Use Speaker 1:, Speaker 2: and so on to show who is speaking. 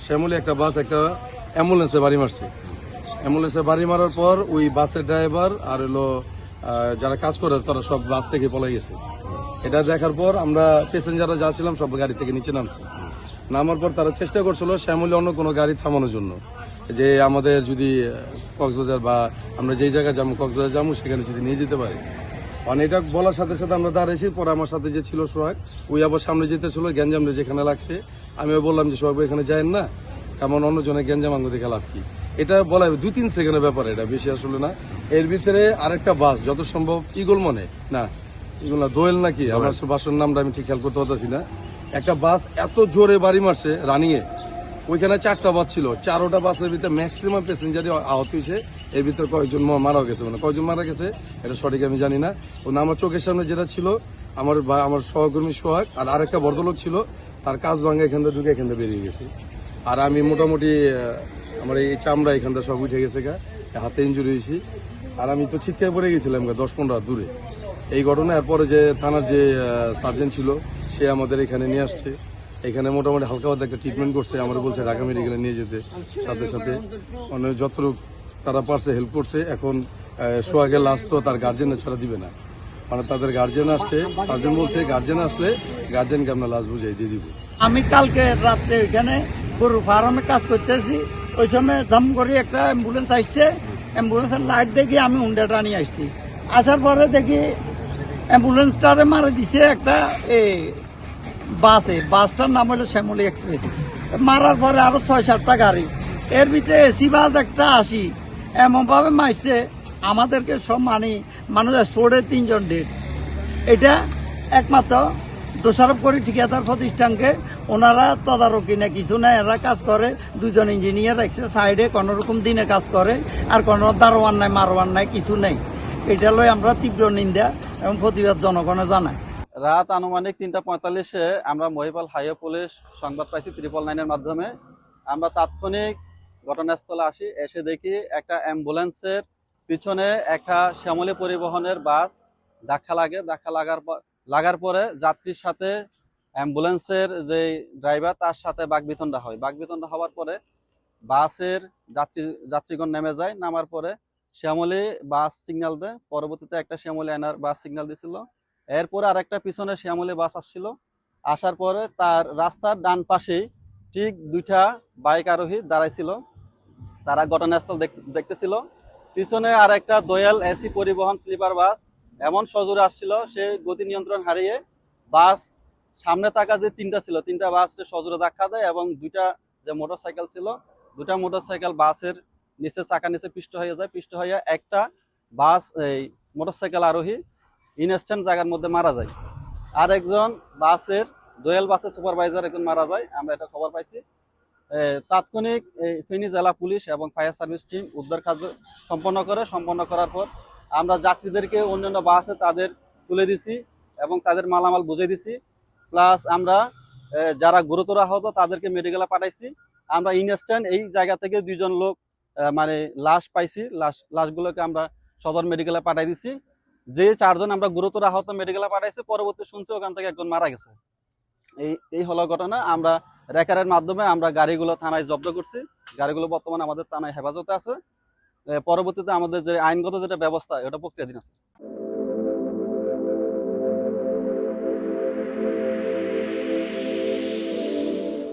Speaker 1: শ্যামলী একটা বাস একটা অ্যাম্বুলেন্সে বাড়ি মারছে। অ্যাম্বুলেন্সে বাড়ি মারার পর ওই বাসের ড্রাইভার আর হলো যারা কাজ করে তারা সব বাস থেকে পলাই গেছে। এটা দেখার পর আমরা প্যাসেঞ্জাররা যা ছিলাম সব গাড়ি থেকে নিচে নামছি। নামার পর তারা চেষ্টা করছিল শ্যামলী অন্য কোনো গাড়ি থামানোর জন্য, যে আমাদের যদি কক্সবাজার বা আমরা যেই জায়গায় যাবো কক্সবাজার যাবো সেখানে যদি নিয়ে যেতে পারি। মানে এটা বলার সাথে সাথে আমরা দাঁড়িয়েছি। পরে আমার সাথে যে ছিল সোহাগ, ওই আবার সামনে যেতেছিল গ্যাঞ্জাম যেখানে লাগছে। আমিও বললাম যে সোহাগ এখানে যায়েন না, কেমন অন্যজনের গ্যাঞ্জাম আঙ্গ দেখে লাভ কি। এটা বলা 2-3 সেকেন্ডের ব্যাপার, এটা বেশি আসলে না। এর ভিতরে আরেকটা বাস যত সম্ভব ইগল মনে না, ইগল না দোয়েল নাকি, আমার বাসের নামটা আমি ঠিক খেয়াল করতে পারতেছি না। একটা বাস এত জোরে বাড়ি মারছে রানিংয়ে, ওইখানে 4টা বাস ছিল, 4টা বাসের ভিতরে ম্যাক্সিমাম প্যাসেঞ্জারই আহত হয়েছে। এর ভিতরে কয়েকজন মারা গেছে, মানে কয়েকজন মারা গেছে এটা সঠিক আমি জানি না। আমার চোখের সামনে যেটা ছিল, আমার সহকর্মী সোহাগ আর আরেকটা ভদ্রলোক ছিল, তার কাজ ভাঙা এখান থেকে ঢুকে এখান থেকে বেরিয়ে গেছে। আর আমি মোটামুটি আমার এই চামড়া এখান থেকে সব উঠে গেছে গা, হাতে ইঞ্জুরি হয়েছি। আর আমি তো ছিটকে পড়ে গেছিলাম 10-15 হাত দূরে। এই ঘটনা এরপরে যে থানার যে সার্জেন্ট ছিল সে আমাদের এখানে নিয়ে আসছে। এখানে মোটামুটি হালকা হালকা একটা ট্রিটমেন্ট করছে, আমরা বলছে ঢাকা মেডিকেলে নিয়ে যেতে। সাথে সাথে মানে যতটুকু তারা পারছে হেল্প করছে। এখন সোহাগের লাশ তো তার গার্জেনের ছাড়া দিবে না, মানে তাদের গার্জেন আসছে, সার্জেন্ট বলছে গার্জেন আসলে গার্জেনকে আমরা লাশ বুঝাই দিয়ে দিব।
Speaker 2: আমি কালকে রাত্রে ওইখানে গরু ফার্মে কাজ করতেছি, ওই সময় দাম করে একটা অ্যাম্বুলেন্স আসছে। অ্যাম্বুলেন্সের লাইট দেখি আমি উন্ডাটা নিয়ে আসছি। আসার পরে দেখি অ্যাম্বুলেন্সটারে মারা দিছে একটা বাসটার নাম হলো শ্যামলী এক্সপ্রেস। মারার পরে আরো 6-7টা গাড়ি, এর ভিতরে এসি বাস একটা আসি এমন ভাবে মারছে আমাদেরকে সব মানুষ স্পোর্টে 3 জন ডেট। এটা একমাত্র দোষারোপ করি ঠিকাদার প্রতিষ্ঠানকে, ওনারা তদারকি না কিছু না, এরা কাজ করে 2 জন ইঞ্জিনিয়ার রাখছে সাইডে, কোন রকম দিনে কাজ করে, আর কোনো দারোয়ান নাই মারোয়ান নাই কিছু নেই। এটা লই আমরা তীব্র নিন্দা এবং প্রতিবাদ জনগণে জানাই।
Speaker 3: রাত আনুমানিক 3:45-এ আমরা মহিপাল হাইওয়ে পুলিশ সংবাদ পাইছি 999-এর মাধ্যমে। আমরা তাৎক্ষণিক ঘটনাস্থলে আসি, এসে দেখি একটা অ্যাম্বুলেন্সের পিছনে একটা শ্যামলী পরিবহনের বাস ধাক্কা লাগে। ধাক্কা লাগার পরে যাত্রীর সাথে অ্যাম্বুলেন্সের যে ড্রাইভার তার সাথে বাকবিতণ্ডা হয়। বাকবিতণ্ডা হওয়ার পরে বাসের যাত্রীগণ নেমে যায়। নামার পরে শ্যামলী বাস সিগন্যাল দেয়। পরবর্তীতে একটা শ্যামলী আয়নার বাস সিগন্যাল দিছিল। এরপরে আরেকটা পিছনে শ্যামলী বাস আসছিল। আসার পরে তার রাস্তার ডান পাশেই ঠিক 2টা বাইক আরোহী দাঁড়াইছিল, তারা ঘটনাস্থল দেখতেছিল। পিছনে আরেকটা দয়াল এসি পরিবহন স্লিপার বাস এমন সজোরে আসছিল, সে গতি নিয়ন্ত্রণ হারিয়ে বাস সামনে থাকা যে 3টা ছিল 3টা বাস সজোরে ধাক্কা দেয় এবং 2টা যে মোটরসাইকেল ছিল 2টা মোটরসাইকেল বাসের নিচে চাকা নিচে পিষ্ট হয়ে যায়। পিষ্ট হয়ে একটা বাস এই মোটরসাইকেল আরোহী ইনস্ট্যান্ট জায়গার মধ্যে মারা যায়। আর একজন দোয়েল বাসের সুপারভাইজার একজন মারা যায়, আমরা এটা খবর পাইছি। তাৎক্ষণিক ফেনী জেলা পুলিশ এবং ফায়ার সার্ভিস টিম উদ্ধার কাজ সম্পন্ন করার পর আমরা যাত্রীদেরকে অন্যান্য বাসে তাদের তুলে দিছি এবং তাদের মালামাল বুঝিয়ে দিছি। প্লাস আমরা যারা গুরুতর আহত তাদেরকে মেডিকেলে পাঠাইছি। আমরা ইনস্ট্যান্ট এই জায়গা থেকে 2 জন লোক মানে লাশ পাইছি, লাশগুলোকে আমরা সদর মেডিকেলে পাঠাই দিছি। যে 4 জন আমরা গুরুতর আহত মেডিকেলে পাঠাইছি, পরবর্তী শুনছি ওখান থেকে একজন মারা গেছে। এই হলো ঘটনা। আমরা রেকারের মাধ্যমে আমরা গাড়িগুলো থানায় জব্দ করছি। গাড়িগুলো বর্তমানে আমাদের থানায় হেফাজতে আছে। পরবর্তীতে আমাদের যে আইনগত যেটা ব্যবস্থা ওটা প্রক্রিয়াধীন আছে।